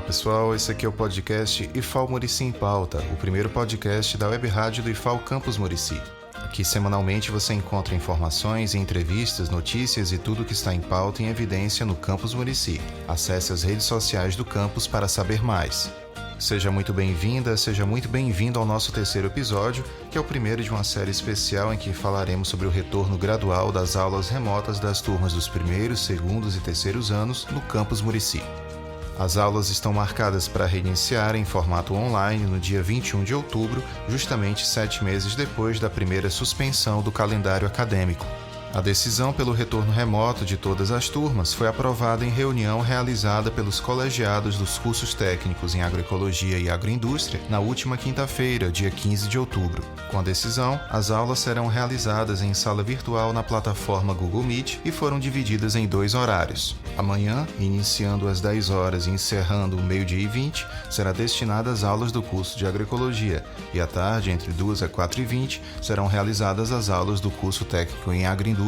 pessoal, esse aqui é o podcast IFAL Murici em Pauta, o primeiro podcast da web rádio do IFAL Campus Murici. Aqui semanalmente você encontra informações, entrevistas, notícias e tudo que está em pauta e em evidência no Campus Murici. Acesse as redes sociais do campus para saber mais. Seja muito bem-vinda, seja muito bem-vindo ao nosso terceiro episódio, que é o primeiro de uma série especial em que falaremos sobre o retorno gradual das aulas remotas das turmas dos primeiros, segundos e terceiros anos no Campus Murici. As aulas estão marcadas para reiniciar em formato online no dia 21 de outubro, justamente 7 meses depois da primeira suspensão do calendário acadêmico. A decisão pelo retorno remoto de todas as turmas foi aprovada em reunião realizada pelos colegiados dos cursos técnicos em agroecologia e agroindústria na última quinta-feira, dia 15 de outubro. Com a decisão, as aulas serão realizadas em sala virtual na plataforma Google Meet e foram divididas em 2 horários. Amanhã, iniciando às 10 horas e encerrando o meio-dia e 20, será destinada às aulas do curso de agroecologia e à tarde, entre 2 e 4h20, serão realizadas as aulas do curso técnico em agroindústria.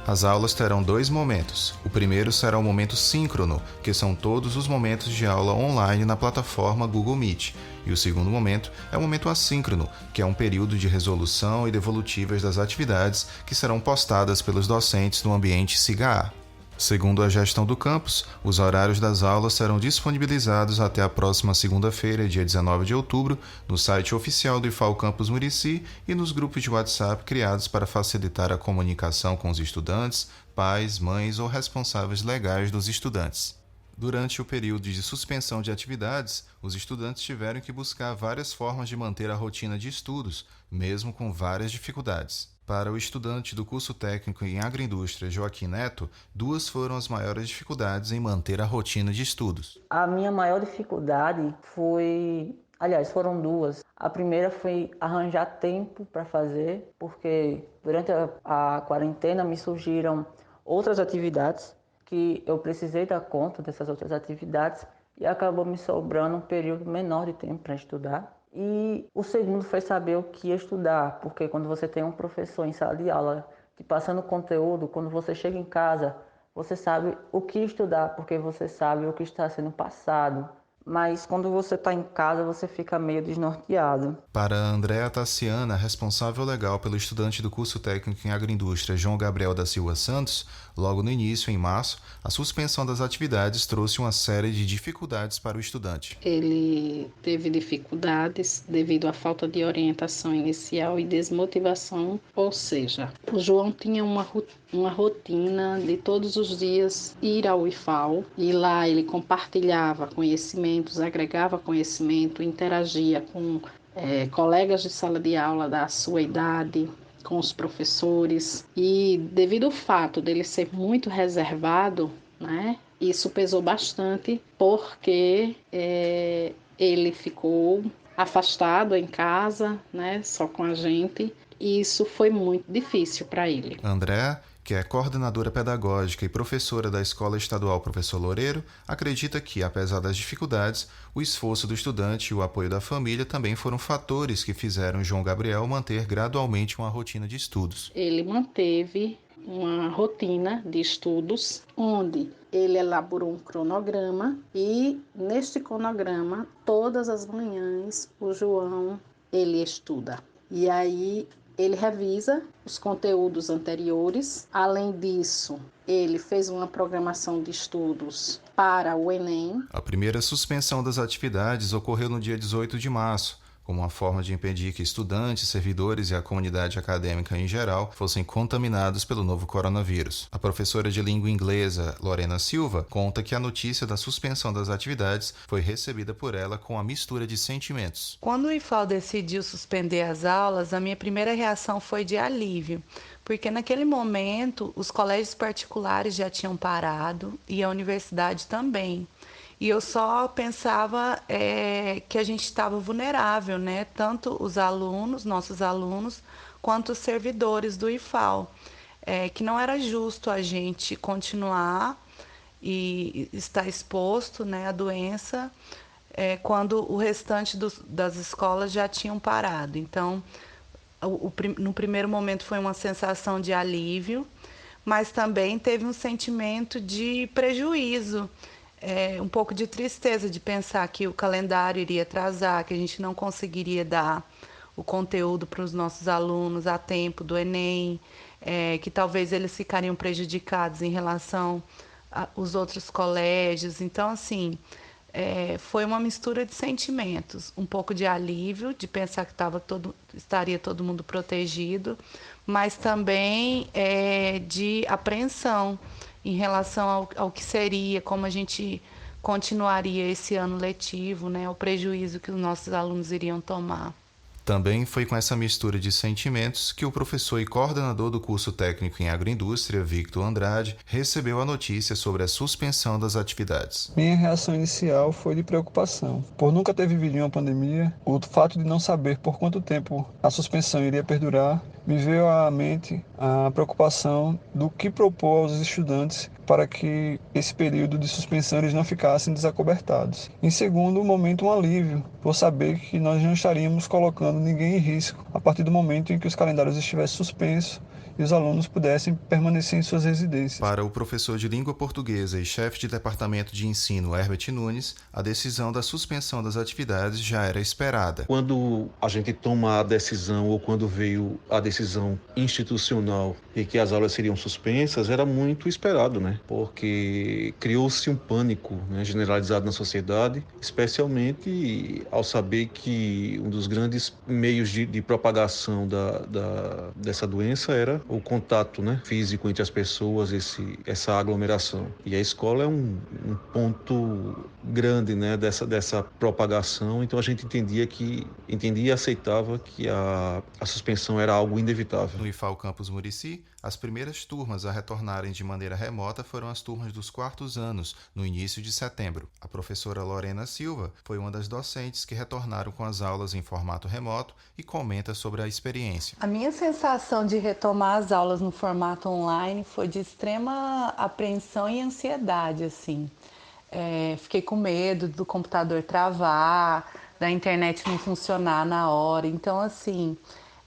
As aulas terão 2 momentos. O primeiro será o momento síncrono, que são todos os momentos de aula online na plataforma Google Meet. E o segundo momento é o momento assíncrono, que é um período de resolução e devolutivas das atividades que serão postadas pelos docentes no ambiente SIGA-A. Segundo a gestão do campus, os horários das aulas serão disponibilizados até a próxima segunda-feira, dia 19 de outubro, no site oficial do IFAL Campus Murici e nos grupos de WhatsApp criados para facilitar a comunicação com os estudantes, pais, mães ou responsáveis legais dos estudantes. Durante o período de suspensão de atividades, os estudantes tiveram que buscar várias formas de manter a rotina de estudos, mesmo com várias dificuldades. Para o estudante do curso técnico em agroindústria Joaquim Neto, 2 foram as maiores dificuldades em manter a rotina de estudos. A minha maior dificuldade foram 2. A primeira foi arranjar tempo para fazer, porque durante a quarentena me surgiram outras atividades que eu precisei dar conta dessas outras atividades e acabou me sobrando um período menor de tempo para estudar. E o segundo foi saber o que estudar, porque quando você tem um professor em sala de aula te passando conteúdo, quando você chega em casa, você sabe o que estudar, porque você sabe o que está sendo passado. Mas quando você está em casa, você fica meio desnorteado. Para a Andréa Tassiana, responsável legal pelo estudante do curso técnico em agroindústria João Gabriel da Silva Santos, logo no início, em março, a suspensão das atividades trouxe uma série de dificuldades para o estudante. Ele teve dificuldades devido à falta de orientação inicial e desmotivação, ou seja, o João tinha uma rotina de todos os dias ir ao IFAL e lá ele compartilhava conhecimentos, agregava conhecimento, interagia com colegas de sala de aula da sua idade, com os professores, e devido ao fato dele ser muito reservado, né, isso pesou bastante porque ele ficou afastado em casa, né, só com a gente, e isso foi muito difícil para ele. André, que é coordenadora pedagógica e professora da Escola Estadual Professor Loureiro, acredita que, apesar das dificuldades, o esforço do estudante e o apoio da família também foram fatores que fizeram João Gabriel manter gradualmente uma rotina de estudos. Ele manteve uma rotina de estudos, onde ele elaborou um cronograma e, neste cronograma, todas as manhãs, o João, ele estuda. E aí, ele revisa os conteúdos anteriores. Além disso, ele fez uma programação de estudos para o Enem. A primeira suspensão das atividades ocorreu no dia 18 de março, como uma forma de impedir que estudantes, servidores e a comunidade acadêmica em geral fossem contaminados pelo novo coronavírus. A professora de língua inglesa, Lorena Silva, conta que a notícia da suspensão das atividades foi recebida por ela com a mistura de sentimentos. Quando o IFAL decidiu suspender as aulas, a minha primeira reação foi de alívio, porque naquele momento os colégios particulares já tinham parado e a universidade também. E eu só pensava que a gente estava vulnerável, né? Tanto os alunos, nossos alunos, quanto os servidores do IFAL. Que não era justo a gente continuar e estar exposto, né, à doença quando o restante das escolas já tinham parado. Então, no primeiro momento foi uma sensação de alívio, mas também teve um sentimento de prejuízo, um pouco de tristeza de pensar que o calendário iria atrasar, que a gente não conseguiria dar o conteúdo para os nossos alunos a tempo do Enem, que talvez eles ficariam prejudicados em relação aos outros colégios. Então, assim, foi uma mistura de sentimentos, um pouco de alívio, de pensar que estaria todo mundo protegido, mas também de apreensão em relação ao que seria, como a gente continuaria esse ano letivo, né, o prejuízo que os nossos alunos iriam tomar. Também foi com essa mistura de sentimentos que o professor e coordenador do curso técnico em agroindústria, Victor Andrade, recebeu a notícia sobre a suspensão das atividades. Minha reação inicial foi de preocupação. Por nunca ter vivido uma pandemia, o fato de não saber por quanto tempo a suspensão iria perdurar, me veio à mente a preocupação do que propor aos estudantes para que esse período de suspensão eles não ficassem desacobertados. Em segundo momento, um alívio, por saber que nós não estaríamos colocando ninguém em risco a partir do momento em que os calendários estivessem suspensos e os alunos pudessem permanecer em suas residências. Para o professor de língua portuguesa e chefe de departamento de ensino, Herbert Nunes, a decisão da suspensão das atividades já era esperada. Quando a gente toma a decisão, ou quando veio a decisão institucional de que as aulas seriam suspensas, era muito esperado, né? Porque criou-se um pânico, né, generalizado na sociedade, especialmente ao saber que um dos grandes meios de propagação dessa doença era o contato, né, físico entre as pessoas, essa aglomeração. E a escola é um ponto grande, né, dessa propagação, então a gente entendia e aceitava que a suspensão era algo inevitável. No IFAL Campus Murici, as primeiras turmas a retornarem de maneira remota foram as turmas dos quartos anos, no início de setembro. A professora Lorena Silva foi uma das docentes que retornaram com as aulas em formato remoto e comenta sobre a experiência. A minha sensação de retomar as aulas no formato online foi de extrema apreensão e ansiedade, assim. Fiquei com medo do computador travar, da internet não funcionar na hora. Então, assim,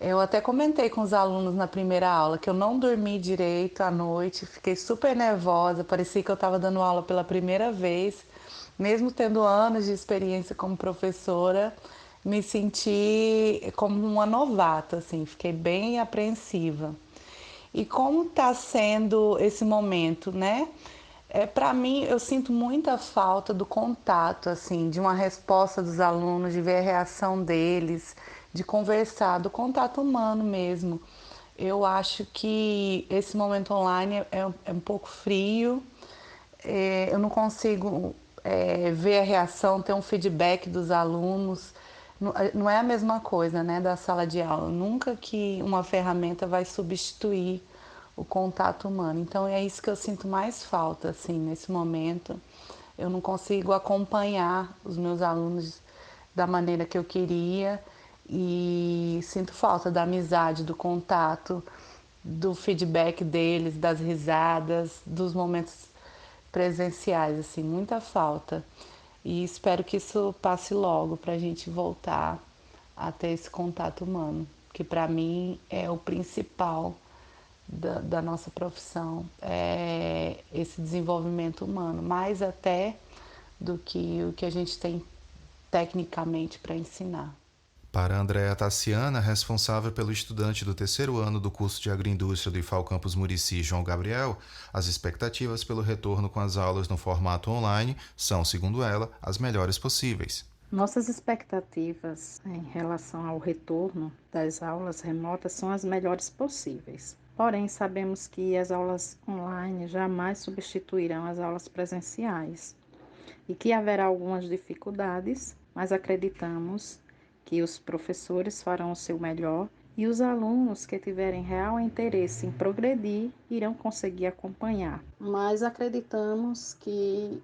eu até comentei com os alunos na primeira aula que eu não dormi direito à noite, fiquei super nervosa, parecia que eu estava dando aula pela primeira vez, mesmo tendo anos de experiência como professora, me senti como uma novata, assim, fiquei bem apreensiva. E como está sendo esse momento, né? Para mim, eu sinto muita falta do contato, assim, de uma resposta dos alunos, de ver a reação deles, de conversar, do contato humano mesmo. Eu acho que esse momento online é um pouco frio, eu não consigo ver a reação, ter um feedback dos alunos. Não é a mesma coisa, né, da sala de aula. Nunca que uma ferramenta vai substituir o contato humano. Então é isso que eu sinto mais falta, assim, nesse momento. Eu não consigo acompanhar os meus alunos da maneira que eu queria e sinto falta da amizade, do contato, do feedback deles, das risadas, dos momentos presenciais, assim, muita falta. E espero que isso passe logo para a gente voltar a ter esse contato humano, que para mim é o principal da nossa profissão, é esse desenvolvimento humano, mais até do que o que a gente tem tecnicamente para ensinar. Para Andréa Tassiana, responsável pelo estudante do terceiro ano do curso de agroindústria do IFAL Campus Murici, João Gabriel, as expectativas pelo retorno com as aulas no formato online são, segundo ela, as melhores possíveis. Nossas expectativas em relação ao retorno das aulas remotas são as melhores possíveis. Porém, sabemos que as aulas online jamais substituirão as aulas presenciais e que haverá algumas dificuldades, mas acreditamos que os professores farão o seu melhor e os alunos que tiverem real interesse em progredir irão conseguir acompanhar. Mas acreditamos que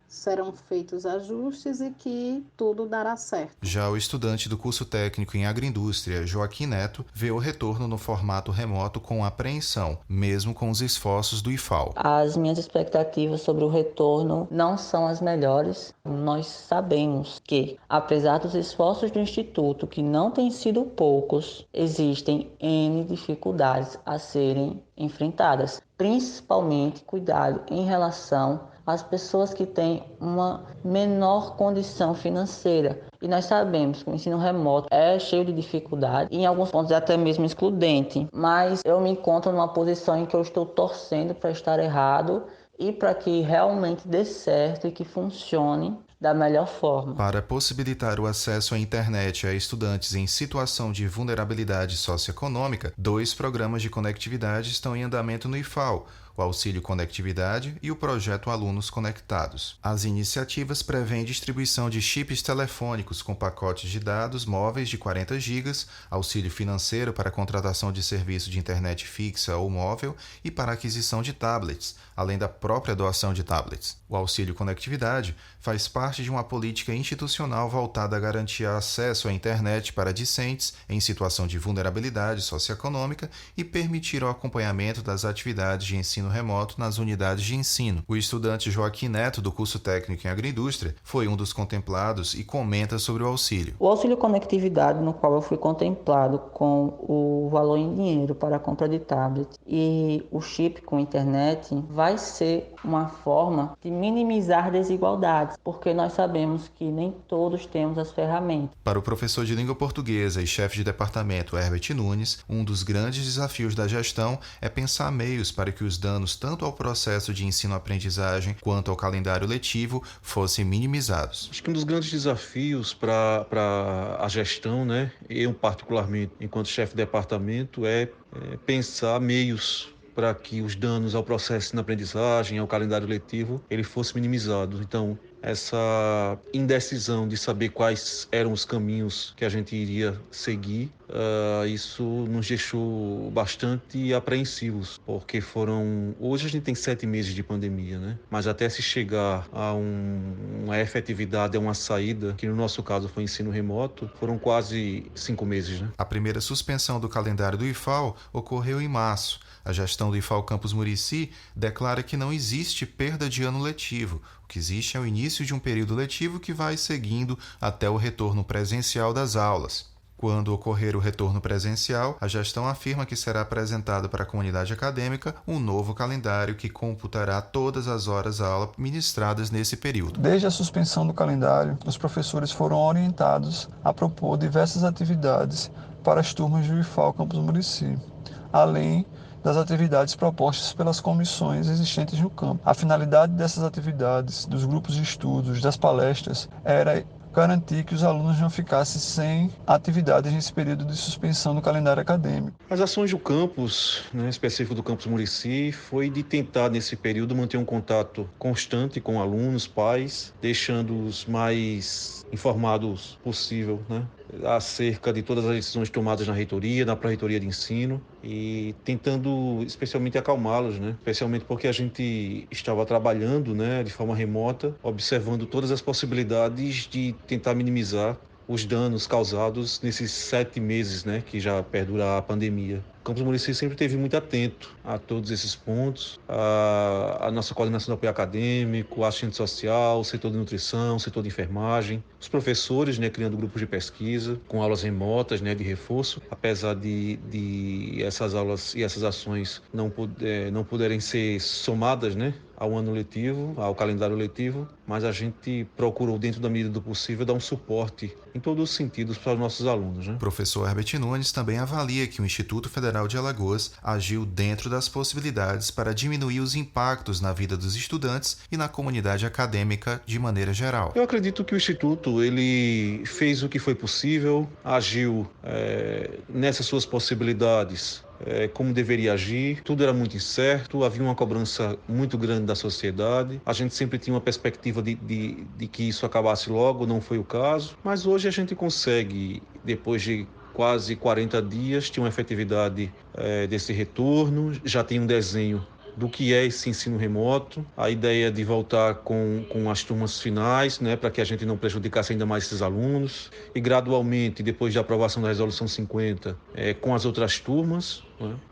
serão feitos ajustes e que tudo dará certo. Já o estudante do curso técnico em agroindústria, Joaquim Neto, vê o retorno no formato remoto com apreensão, mesmo com os esforços do IFAL. As minhas expectativas sobre o retorno não são as melhores. Nós sabemos que, apesar dos esforços do Instituto, que não têm sido poucos, existem N dificuldades a serem enfrentadas, principalmente cuidado em relação as pessoas que têm uma menor condição financeira. E nós sabemos que o ensino remoto é cheio de dificuldade e em alguns pontos é até mesmo excludente. Mas eu me encontro numa posição em que eu estou torcendo para estar errado e para que realmente dê certo e que funcione da melhor forma. Para possibilitar o acesso à internet a estudantes em situação de vulnerabilidade socioeconômica, 2 programas de conectividade estão em andamento no IFAL, o Auxílio Conectividade e o Projeto Alunos Conectados. As iniciativas prevêem distribuição de chips telefônicos com pacotes de dados móveis de 40 GB, auxílio financeiro para a contratação de serviço de internet fixa ou móvel e para a aquisição de tablets, além da própria doação de tablets. O Auxílio Conectividade faz parte de uma política institucional voltada a garantir acesso à internet para discentes em situação de vulnerabilidade socioeconômica e permitir o acompanhamento das atividades de ensino remoto nas unidades de ensino. O estudante Joaquim Neto, do curso técnico em agroindústria, foi um dos contemplados e comenta sobre o auxílio. O auxílio conectividade, no qual eu fui contemplado com o valor em dinheiro para a compra de tablet e o chip com internet, vai ser uma forma de minimizar desigualdades, porque nós sabemos que nem todos temos as ferramentas. Para o professor de língua portuguesa e chefe de departamento Herbert Nunes, um dos grandes desafios da gestão é pensar meios para que os danos tanto ao processo de ensino-aprendizagem quanto ao calendário letivo fossem minimizados. Acho que um dos grandes desafios para a gestão, né, eu particularmente, enquanto chefe de departamento, é pensar meios para que os danos ao processo de aprendizagem, ao calendário letivo, ele fosse minimizado. Então, essa indecisão de saber quais eram os caminhos que a gente iria seguir, isso nos deixou bastante apreensivos, porque hoje a gente tem 7 meses de pandemia, né? Mas até se chegar a uma efetividade, a uma saída, que no nosso caso foi ensino remoto, foram quase 5 meses, né? A primeira suspensão do calendário do IFAL ocorreu em março. A gestão do IFAL Campus Murici declara que não existe perda de ano letivo. O que existe é o início de um período letivo que vai seguindo até o retorno presencial das aulas. Quando ocorrer o retorno presencial, a gestão afirma que será apresentado para a comunidade acadêmica um novo calendário que computará todas as horas-aula ministradas nesse período. Desde a suspensão do calendário, os professores foram orientados a propor diversas atividades para as turmas do IFAL Campus Murici, além das atividades propostas pelas comissões existentes no campo. A finalidade dessas atividades, dos grupos de estudos, das palestras, era garantir que os alunos não ficassem sem atividades nesse período de suspensão do calendário acadêmico. As ações do campus, específico do campus Murici, foi de tentar, nesse período, manter um contato constante com alunos, pais, deixando-os mais informados possível, acerca de todas as decisões tomadas na reitoria, na pró-reitoria de ensino, e tentando especialmente acalmá-los, especialmente porque a gente estava trabalhando de forma remota, observando todas as possibilidades de tentar minimizar os danos causados nesses 7 meses que já perdura a pandemia. O Campus Murici sempre esteve muito atento a todos esses pontos, a nossa coordenação de apoio acadêmico, a assistente social, o setor de nutrição, o setor de enfermagem, os professores criando grupos de pesquisa com aulas remotas de reforço, apesar de essas aulas e essas ações não puderem ser somadas ao ano letivo, ao calendário letivo, mas a gente procurou, dentro da medida do possível, dar um suporte em todos os sentidos para os nossos alunos. O professor Herbert Nunes também avalia que o Instituto Federal de Alagoas agiu dentro das possibilidades para diminuir os impactos na vida dos estudantes e na comunidade acadêmica de maneira geral. Eu acredito que o Instituto ele fez o que foi possível, agiu nessas suas possibilidades como deveria agir. Tudo era muito incerto, havia uma cobrança muito grande da sociedade. A gente sempre tinha uma perspectiva de que isso acabasse logo, não foi o caso. Mas hoje a gente consegue, depois de quase 40 dias, ter uma efetividade desse retorno, já tem um desenho do que é esse ensino remoto, a ideia de voltar com as turmas finais, para que a gente não prejudicasse ainda mais esses alunos, e gradualmente, depois da aprovação da Resolução 50, com as outras turmas,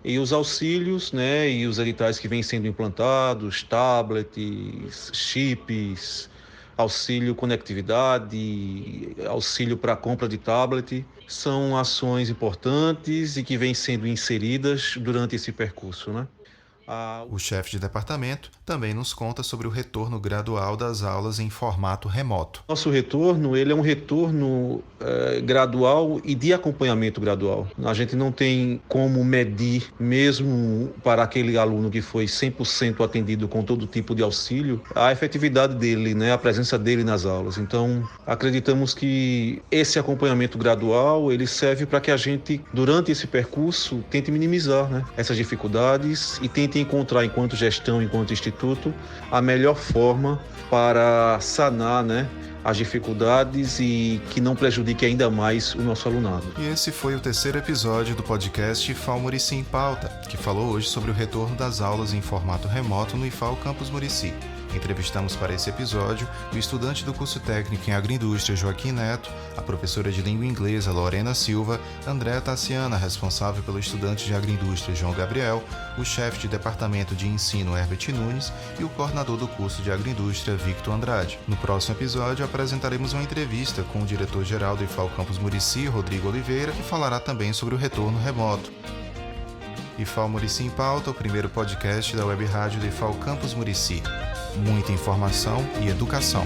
e os auxílios e os editais que vêm sendo implantados, tablets, chips, auxílio conectividade, auxílio para a compra de tablet, são ações importantes e que vêm sendo inseridas durante esse percurso. O chefe de departamento também nos conta sobre o retorno gradual das aulas em formato remoto. Nosso retorno, ele é um retorno gradual e de acompanhamento gradual. A gente não tem como medir, mesmo para aquele aluno que foi 100% atendido com todo tipo de auxílio, a efetividade dele, né, a presença dele nas aulas. Então, acreditamos que esse acompanhamento gradual, ele serve para que a gente, durante esse percurso, tente minimizar, né, essas dificuldades e tente encontrar, enquanto gestão, enquanto instituto, a melhor forma para sanar, né, as dificuldades e que não prejudique ainda mais o nosso alunado. E esse foi o terceiro episódio do podcast IFAL Murici em Pauta, que falou hoje sobre o retorno das aulas em formato remoto no IFAL Campus Murici. Entrevistamos para esse episódio o estudante do curso técnico em agroindústria Joaquim Neto, a professora de língua inglesa Lorena Silva, Andréa Tassiana, responsável pelo estudante de agroindústria João Gabriel, o chefe de departamento de ensino Herbert Nunes e o coordenador do curso de agroindústria Victor Andrade. No próximo episódio apresentaremos uma entrevista com o diretor-geral do IFAL Campus Murici, Rodrigo Oliveira, que falará também sobre o retorno remoto. IFAL Murici em Pauta, o primeiro podcast da web rádio do IFAL Campus Murici. Muita informação e educação.